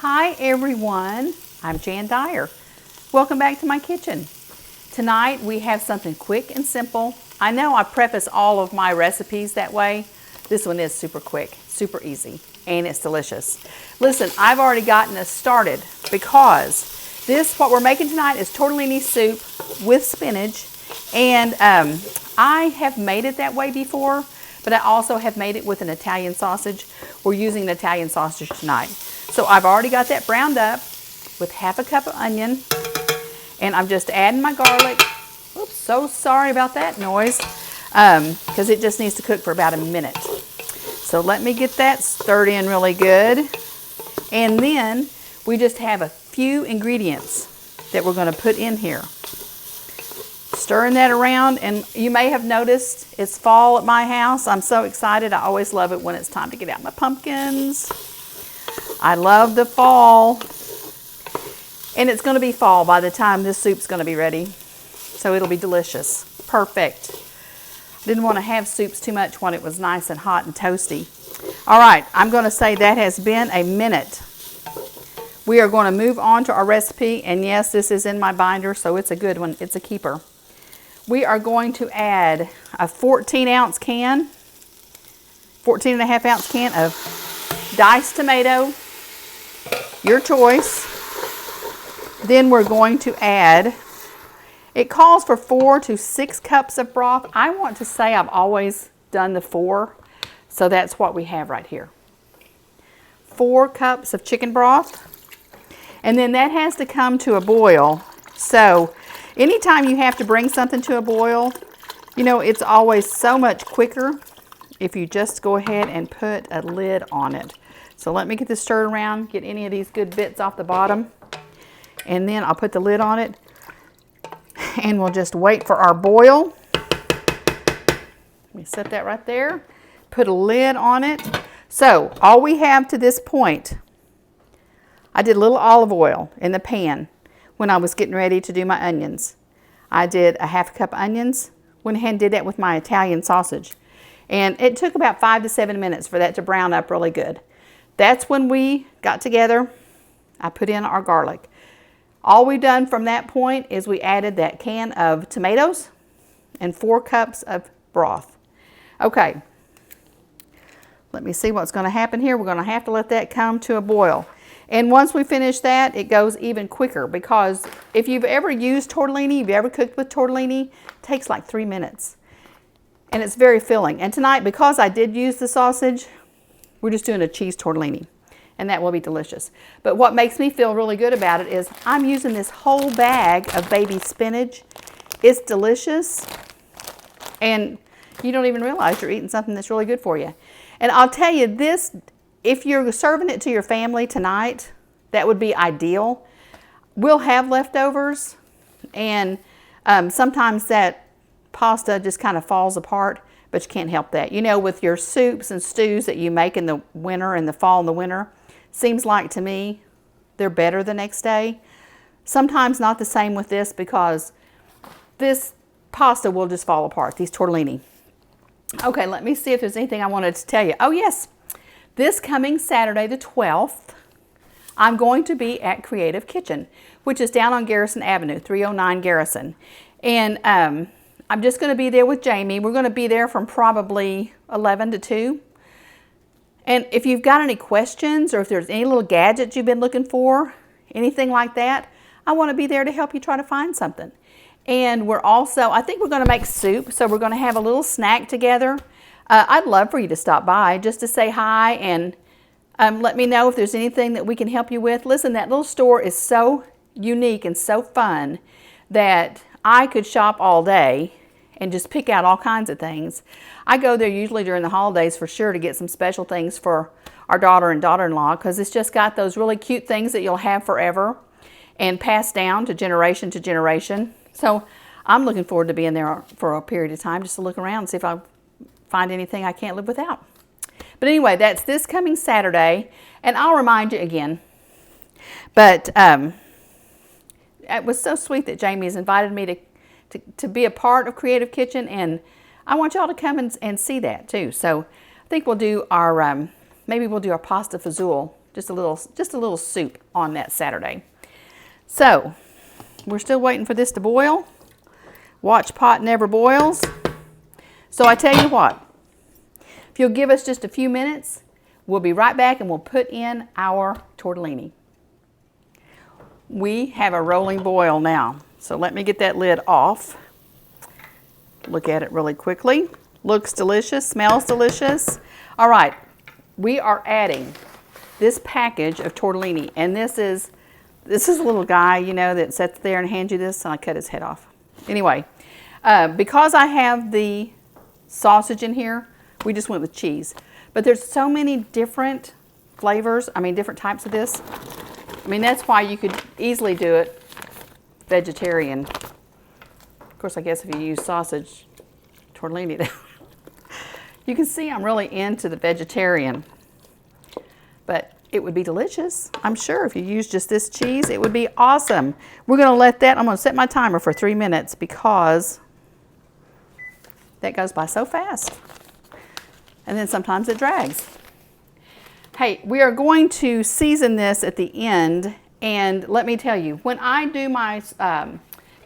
Hi everyone, I'm Jan Dyer. Welcome back to my kitchen. Tonight we have something quick and simple. I know I preface all of my recipes that way. This one is super quick, super easy, and it's delicious. Listen, I've already gotten us started because what we're making tonight is tortellini soup with spinach, and I have made it that way before, but I also have made it with an Italian sausage. We're using an Italian sausage tonight. So I've already got that browned up with half a cup of onion, and I'm just adding my garlic. Oops, so sorry about that noise, because it just needs to cook for about a minute. So let me get that stirred in really good. And then we just have a few ingredients that we're going to put in here. Stirring that around, and you may have noticed it's fall at my house. I'm so excited. I always love it when it's time to get out my pumpkins. I love the fall. And it's going to be fall by the time this soup's going to be ready. So it'll be delicious. Perfect. Didn't want to have soups too much when it was nice and hot and toasty. All right, I'm going to say that has been a minute. We are going to move on to our recipe, and yes, this is in my binder, so it's a good one. It's a keeper. We are going to add a 14-ounce can, 14 and a half ounce can of diced tomato, your choice. Then we're going to add, it calls for 4 to 6 cups of broth. I want to say I've always done the 4, so that's what we have right here. 4 cups of chicken broth. And then that has to come to a boil. So anytime you have to bring something to a boil, you know, it's always so much quicker if you just go ahead and put a lid on it. So let me get this stirred around, get any of these good bits off the bottom, and then I'll put the lid on it, and we'll just wait for our boil. Let me set that right there, put a lid on it. So all we have to this point, I did a little olive oil in the pan when I was getting ready to do my onions. I did a half a cup of onions, went ahead and did that with my Italian sausage. And it took about 5 to 7 minutes for that to brown up really good. That's when we got together. I put in our garlic. All we've done from that point is we added that can of tomatoes and 4 cups of broth. Okay, let me see what's going to happen here. We're going to have to let that come to a boil. And once we finish that, it goes even quicker, because if you've ever used tortellini, if you've ever cooked with tortellini, it takes like 3 minutes. And it's very filling. And tonight, because I did use the sausage, we're just doing a cheese tortellini, and that will be delicious. But what makes me feel really good about it is I'm using this whole bag of baby spinach. It's delicious, and you don't even realize you're eating something that's really good for you. And I'll tell you this, if you're serving it to your family tonight, that would be ideal. We'll have leftovers, and sometimes that pasta just kind of falls apart, but you can't help that. You know, with your soups and stews that you make in the winter and the fall and the winter, seems like to me they're better the next day. Sometimes not the same with this, because this pasta will just fall apart, these tortellini. Okay, let me see if there's anything I wanted to tell you. Oh yes. This coming Saturday, the 12th, I'm going to be at Creative Kitchen, which is down on Garrison Avenue, 309 Garrison. And I'm just going to be there with Jamie. We're going to be there from probably 11 to 2. And if you've got any questions, or if there's any little gadgets you've been looking for, anything like that, I want to be there to help you try to find something. And we're also, I think we're going to make soup, so we're going to have a little snack together. I'd love for you to stop by just to say hi, and let me know if there's anything that we can help you with. Listen, that little store is so unique and so fun that I could shop all day and just pick out all kinds of things. I go there usually during the holidays for sure to get some special things for our daughter and daughter-in-law, because it's just got those really cute things that you'll have forever and passed down to generation to generation. So I'm looking forward to being there for a period of time just to look around and see if I find anything I can't live without. But anyway, that's this coming Saturday, and I'll remind you again. But it was so sweet that Jamie has invited me to be a part of Creative Kitchen, and I want y'all to come and see that too. So I think we'll do our maybe we'll do our pasta fazool just a little soup on that Saturday. So we're still waiting for this to boil. Watch pot never boils. So I tell you what, if you'll give us just a few minutes, we'll be right back and we'll put in our tortellini. We have a rolling boil now. So let me get that lid off. Look at it really quickly. Looks delicious, smells delicious. All right, we are adding this package of tortellini, and this is a little guy, you know, that sits there and hands you this, and I cut his head off. Anyway, because I have the sausage in here, we just went with cheese. But there's so many different flavors, different types of this. That's why you could easily do it vegetarian. Of course, I guess if you use sausage, tortellini, you can see I'm really into the vegetarian. But it would be delicious, I'm sure, if you use just this cheese. It would be awesome. We're going to let that, I'm going to set my timer for 3 minutes because that goes by so fast. And then sometimes it drags. Hey, we are going to season this at the end. And let me tell you, when I do my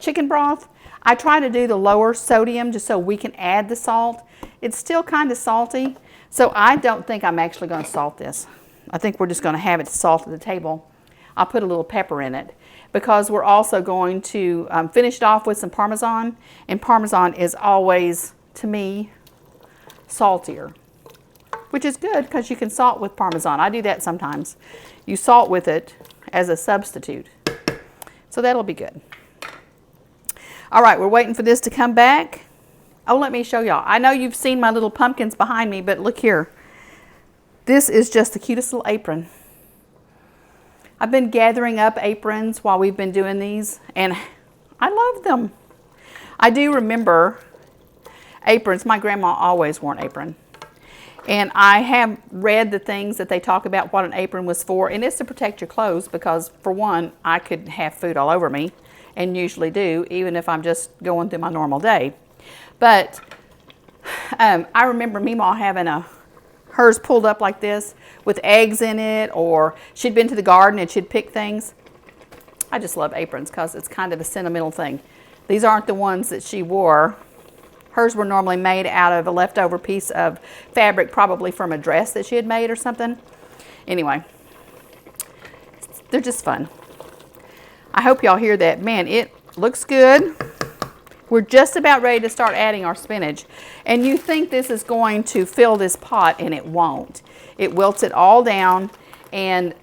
chicken broth, I try to do the lower sodium just so we can add the salt. It's still kind of salty, so I don't think I'm actually going to salt this. I think we're just going to have it salt at the table. I'll put a little pepper in it because we're also going to finish it off with some Parmesan, and Parmesan is always, to me, saltier, which is good because you can salt with Parmesan. I do that sometimes. You salt with it as a substitute, so that'll be good. All right, we're waiting for this to come back. Oh, let me show y'all. I know you've seen my little pumpkins behind me, but look here. This is just the cutest little apron. I've been gathering up aprons while we've been doing these, and I love them. I do remember aprons. My grandma always wore an apron. And I have read the things that they talk about what an apron was for, and it's to protect your clothes because, for one, I could have food all over me, and usually do, even if I'm just going through my normal day. But I remember Meemaw having hers pulled up like this with eggs in it, or she'd been to the garden and she'd pick things. I just love aprons because it's kind of a sentimental thing. These aren't the ones that she wore. Hers were normally made out of a leftover piece of fabric, probably from a dress that she had made or something. Anyway, they're just fun. I hope y'all hear that. Man, it looks good. We're just about ready to start adding our spinach. And you think this is going to fill this pot, and it won't. It wilts it all down, and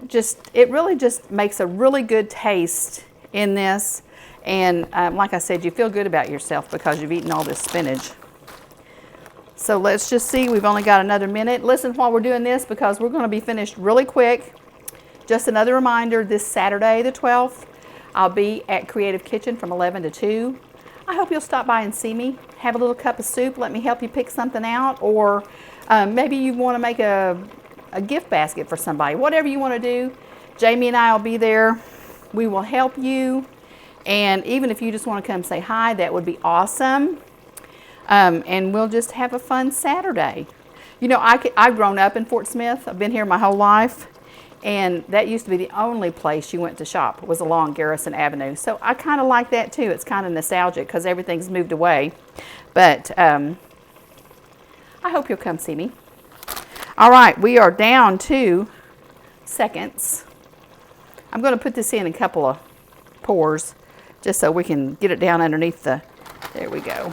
it really just makes a really good taste in this. And like I said, you feel good about yourself because you've eaten all this spinach. So let's just see. We've only got another minute. Listen while we're doing this because we're going to be finished really quick. Just another reminder, this Saturday the 12th, I'll be at Creative Kitchen from 11 to 2. I hope you'll stop by and see me. Have a little cup of soup. Let me help you pick something out. Or maybe you want to make a gift basket for somebody. Whatever you want to do, Jamie and I will be there. We will help you. And even if you just want to come say hi, that would be awesome. And we'll just have a fun Saturday. You know, I've grown up in Fort Smith. I've been here my whole life. And that used to be the only place you went to shop was along Garrison Avenue. So I kind of like that too. It's kind of nostalgic because everything's moved away. But I hope you'll come see me. All right, we are down to seconds. I'm going to put this in a couple of pours just so we can get it down underneath the, there we go.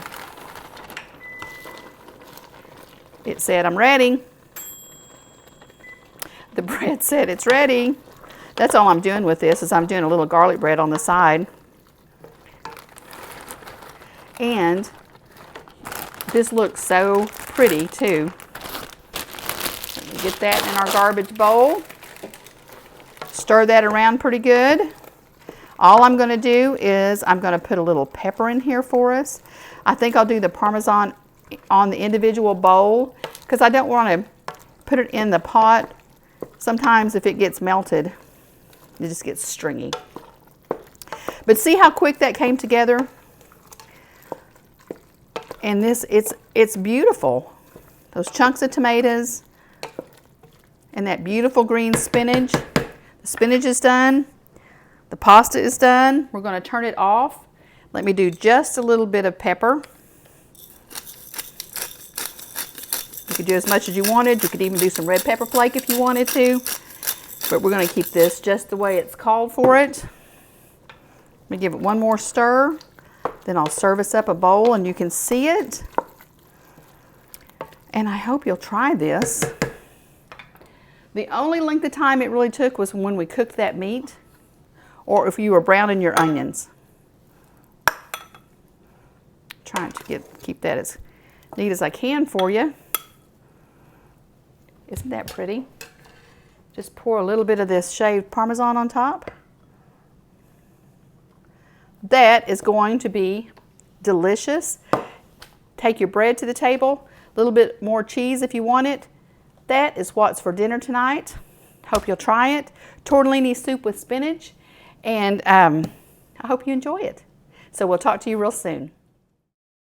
It said I'm ready. The bread said it's ready. That's all I'm doing with this is I'm doing a little garlic bread on the side. And this looks so pretty too. Let me get that in our garbage bowl. Stir that around pretty good. All I'm going to do is I'm going to put a little pepper in here for us. I think I'll do the Parmesan on the individual bowl because I don't want to put it in the pot. Sometimes if it gets melted, it just gets stringy. But see how quick that came together? And this, it's beautiful. Those chunks of tomatoes and that beautiful green spinach. The spinach is done. The pasta is done. We're going to turn it off. Let me do just a little bit of pepper. You could do as much as you wanted. You could even do some red pepper flake if you wanted to. But we're going to keep this just the way it's called for it. Let me give it one more stir. Then I'll service up a bowl and you can see it. And I hope you'll try this. The only length of time it really took was when we cooked that meat, or if you were browning your onions. Trying to keep that as neat as I can for you. Isn't that pretty? Just pour a little bit of this shaved Parmesan on top. That is going to be delicious. Take your bread to the table, a little bit more cheese if you want it. That is what's for dinner tonight. Hope you'll try it. Tortellini soup with spinach. And I hope you enjoy it. So we'll talk to you real soon.